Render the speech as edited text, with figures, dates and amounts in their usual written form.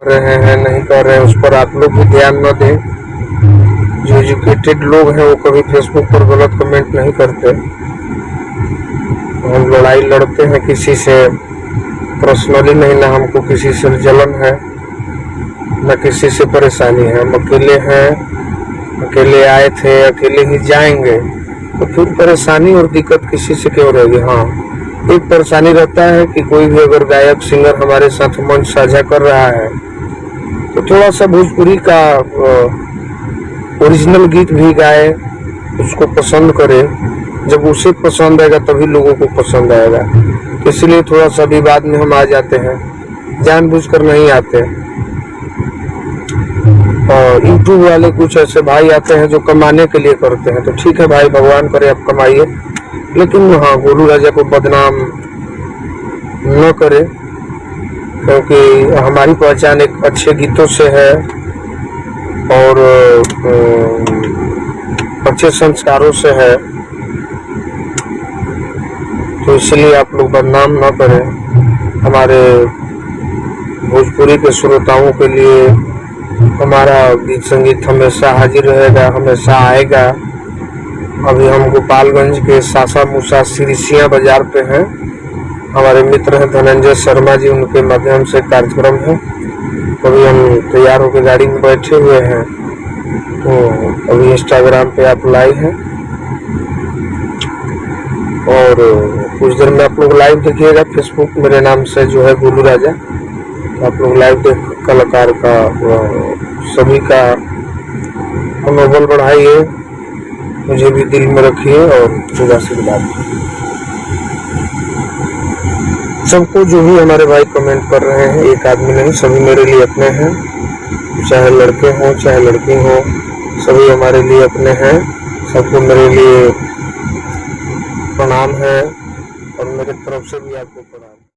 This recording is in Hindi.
कर रहे हैं नहीं कर रहे हैं उस पर आप लोग भी ध्यान न दें। जो एजुकेटेड लोग हैं वो कभी फेसबुक पर गलत कमेंट नहीं करते। हम लड़ाई लड़ते हैं किसी से पर्सनली नहीं, ना हमको किसी से जलन है न किसी से परेशानी है। हम अकेले हैं, अकेले आए थे, अकेले ही जाएंगे, तो फिर परेशानी और दिक्कत किसी से क्यों रहेगी। हाँ, एक परेशानी रहता है कि कोई भी अगर गायक सिंगर हमारे साथ मंच साझा कर रहा है तो थोड़ा सा भोजपुरी का ओरिजिनल गीत भी गाए, उसको पसंद करे। जब उसे पसंद आएगा तभी लोगों को पसंद आएगा। तो इसलिए थोड़ा सा विवाद में हम आ जाते हैं, जानबूझकर नहीं आते। और यूट्यूब वाले कुछ ऐसे भाई आते हैं जो कमाने के लिए करते हैं, तो ठीक है भाई, भगवान करे आप कमाइए, लेकिन हाँ, गोलू राजा को बदनाम न करे, क्योंकि हमारी पहचान एक अच्छे गीतों से है और अच्छे संस्कारों से है। तो इसलिए आप लोग बदनाम न करें। हमारे भोजपुरी के श्रोताओं के लिए हमारा गीत संगीत हमेशा हाजिर रहेगा, हमेशा आएगा। अभी हम गोपालगंज के सासा मूसा सिरिसिया बाजार पे हैं। हमारे मित्र हैं धनंजय शर्मा जी, उनके माध्यम से कार्यक्रम है। अभी हम तैयार होकर गाड़ी में बैठे हुए हैं, तो अभी इंस्टाग्राम पे आप लाइव हैं और कुछ देर में आप लोग लाइव देखिएगा। फेसबुक मेरे नाम से जो है गोलू राजा, आप लोग लाइव देख कलाकार का सभी का मनोबल बढ़ाइए, मुझे भी दिल में रखिए और पूरा आशीर्वाद। सबको जो भी हमारे भाई कमेंट कर रहे हैं, एक आदमी नहीं, सभी मेरे लिए अपने हैं, चाहे लड़के हों चाहे लड़की हों, सभी हमारे लिए अपने हैं। सबको मेरे लिए प्रणाम है और मेरे तरफ से भी आपको प्रणाम।